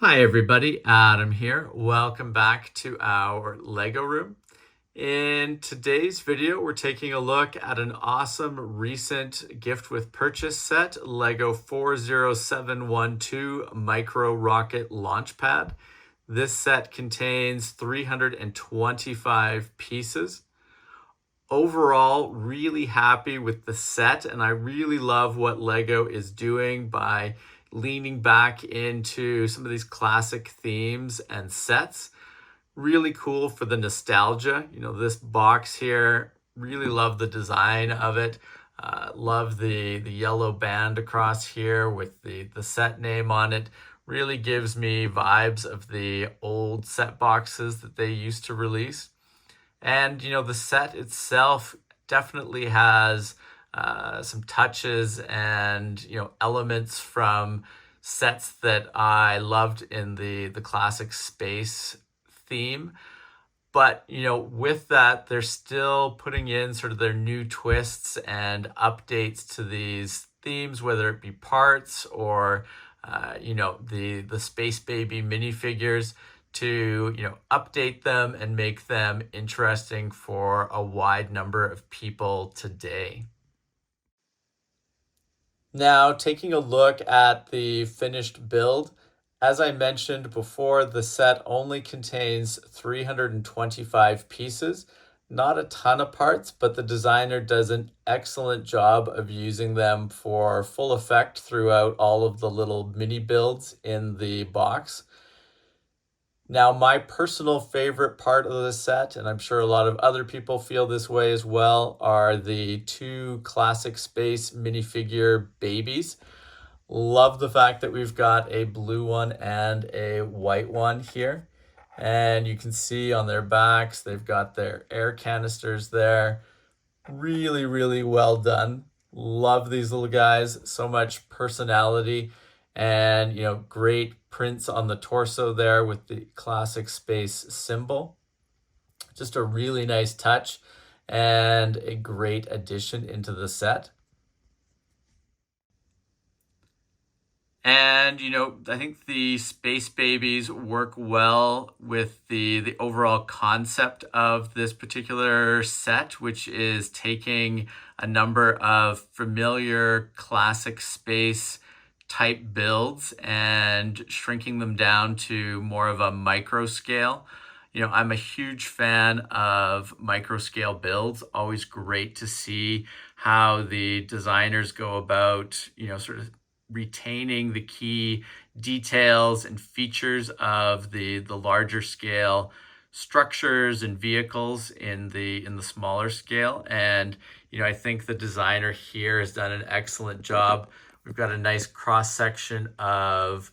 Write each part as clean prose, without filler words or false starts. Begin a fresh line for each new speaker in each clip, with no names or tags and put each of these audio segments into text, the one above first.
Hi everybody, Adam here. Welcome back to our Lego room. In today's video, we're taking a look at an awesome recent gift with purchase set, Lego 40712 Micro Rocket Launchpad. This set contains 325 pieces. Overall, really happy with the set, and I really love what Lego is doing by leaning back into some of these classic themes and sets. Really cool for the nostalgia. This box here, really love the design of it. Love the yellow band across here with the set name on it. Really gives me vibes of the old set boxes that they used to release. And, the set itself definitely has some touches and, elements from sets that I loved in the classic space theme. But, with that, they're still putting in sort of their new twists and updates to these themes, whether it be parts or, the Space Baby minifigures to, update them and make them interesting for a wide number of people today. Now, taking a look at the finished build, as I mentioned before, the set only contains 325 pieces. Not a ton of parts, but the designer does an excellent job of using them for full effect throughout all of the little mini builds in the box. Now, my personal favorite part of the set, and I'm sure a lot of other people feel this way as well, are the two classic space minifigure babies. Love the fact that we've got a blue one and a white one here. And you can see on their backs, they've got their air canisters there. Really, really well done. Love these little guys. So much personality and, great prints on the torso there with the classic space symbol. Just a really nice touch and a great addition into the set. And, I think the Space Babies work well with the overall concept of this particular set, which is taking a number of familiar classic space type builds and shrinking them down to more of a micro scale. I'm a huge fan of micro scale builds. Always great to see how the designers go about, sort of retaining the key details and features of the larger scale structures and vehicles in the smaller scale. And I think the designer here has done an excellent job. We've got a nice cross section of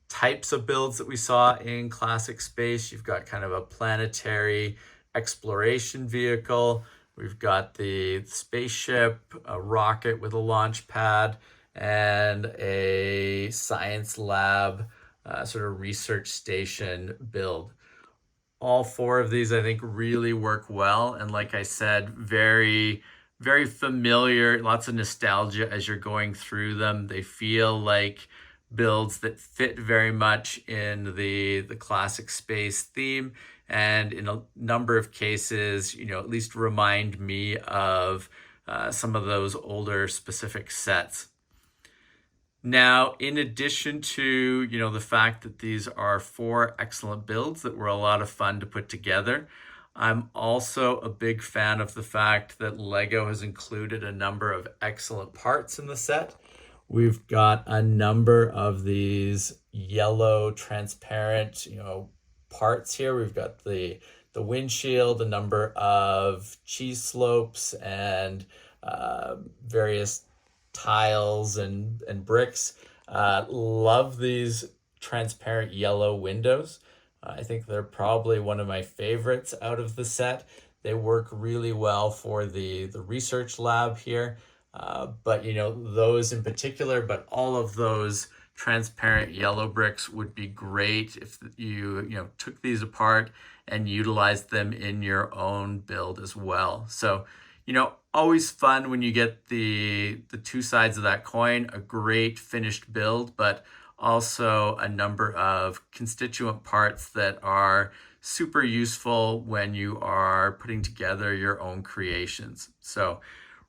types of builds that we saw in classic space. You've got kind of a planetary exploration vehicle. We've got the spaceship, a rocket with a launch pad, and a science lab, sort of research station build. All four of these, I think, really work well. And like I said, very, very familiar, lots of nostalgia as you're going through them. They feel like builds that fit very much in the classic space theme. And in a number of cases, at least remind me of some of those older specific sets. Now, in addition to, the fact that these are four excellent builds that were a lot of fun to put together, I'm also a big fan of the fact that Lego has included a number of excellent parts in the set. We've got a number of these yellow transparent, parts here. We've got the windshield, a number of cheese slopes, and various tiles and bricks. Love these transparent yellow windows. I think they're probably one of my favorites out of the set. They work really well for the research lab here. But those in particular, but all of those transparent yellow bricks would be great if you took these apart and utilized them in your own build as well. So always fun when you get the two sides of that coin, a great finished build, but also a number of constituent parts that are super useful when you are putting together your own creations. So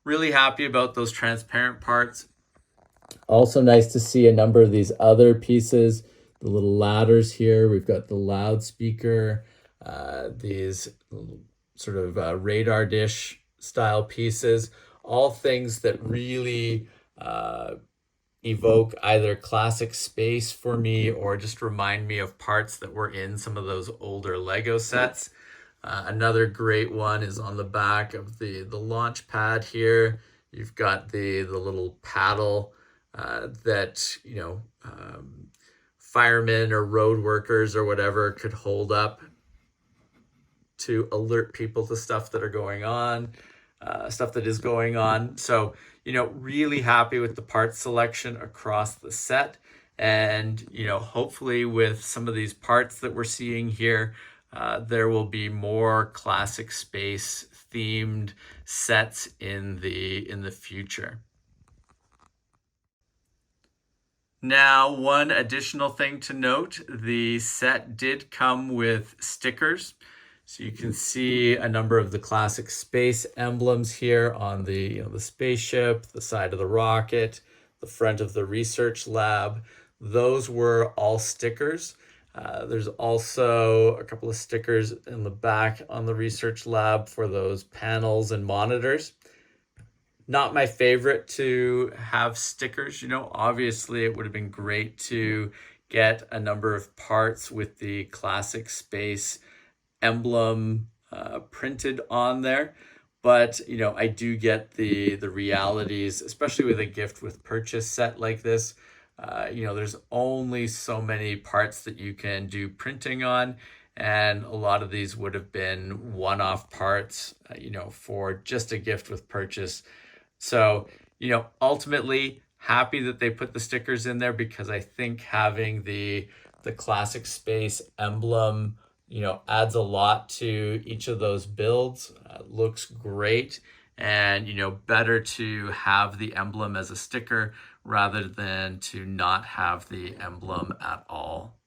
really happy about those transparent parts. Also nice to see a number of these other pieces, the little ladders here. We've got the loudspeaker, these sort of radar dish style pieces, all things that really evoke either classic space for me or just remind me of parts that were in some of those older Lego sets. Another great one is on the back of the launch pad here. You've got the little paddle that, firemen or road workers or whatever could hold up to alert people to stuff that are going on, stuff that is going on. So, really happy with the part selection across the set. And, hopefully with some of these parts that we're seeing here, there will be more classic space themed sets in the future. Now, one additional thing to note, the set did come with stickers. So you can see a number of the classic space emblems here on the spaceship, the side of the rocket, the front of the research lab. Those were all stickers. There's also a couple of stickers in the back on the research lab for those panels and monitors. Not my favorite to have stickers. Obviously it would have been great to get a number of parts with the classic space emblem printed on there. But, I do get the realities, especially with a gift with purchase set like this. There's only so many parts that you can do printing on. And a lot of these would have been one-off parts, for just a gift with purchase. So, ultimately happy that they put the stickers in there because I think having the classic space emblem, adds a lot to each of those builds. Looks great. And, better to have the emblem as a sticker rather than to not have the emblem at all.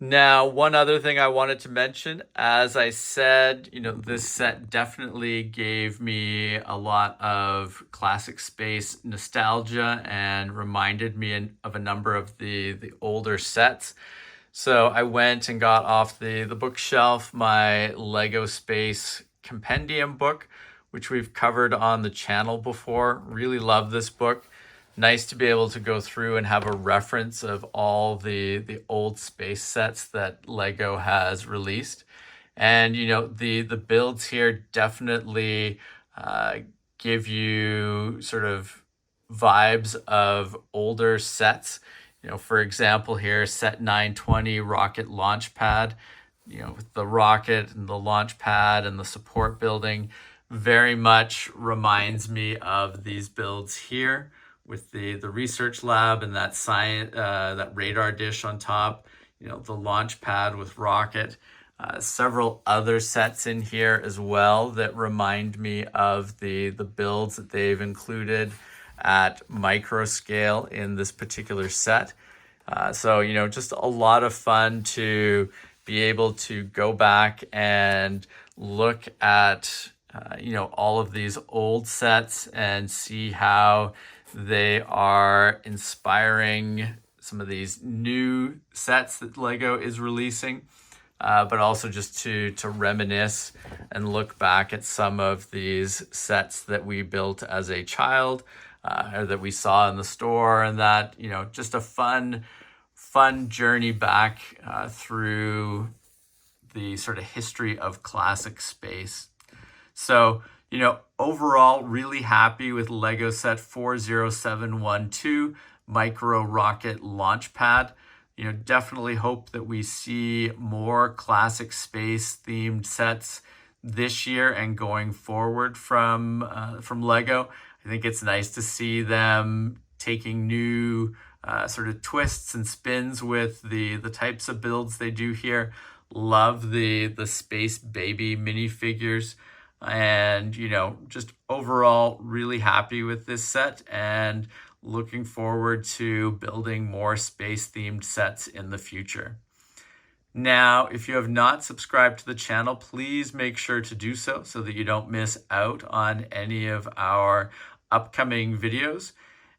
Now, one other thing I wanted to mention, as I said, this set definitely gave me a lot of classic space nostalgia and reminded me of a number of the older sets. So I went and got off the bookshelf my Lego Space Compendium book, which we've covered on the channel before. Really love this book. Nice to be able to go through and have a reference of all the old space sets that Lego has released. And, the builds here definitely give you sort of vibes of older sets. For example, here, set 920 Rocket Launchpad, with the rocket and the launch pad and the support building, very much reminds me of these builds here with the research lab and that that radar dish on top, the launch pad with rocket. Several other sets in here as well that remind me of the builds that they've included at micro scale in this particular set. So, just a lot of fun to be able to go back and look at, all of these old sets and see how they are inspiring some of these new sets that Lego is releasing. But also just to reminisce and look back at some of these sets that we built as a child, or that we saw in the store, and that, just a fun journey back through the sort of history of classic space. So, overall, really happy with Lego set 40712 Micro Rocket Launchpad. Definitely hope that we see more classic space themed sets this year and going forward from Lego. I think it's nice to see them taking new sort of twists and spins with the types of builds they do here. Love the Space Baby minifigures, and just overall really happy with this set and looking forward to building more space-themed sets in the future. Now, if you have not subscribed to the channel, please make sure to do so that you don't miss out on any of our upcoming videos.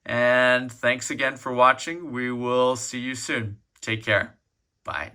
And thanks again for watching. We will see you soon. Take care. Bye.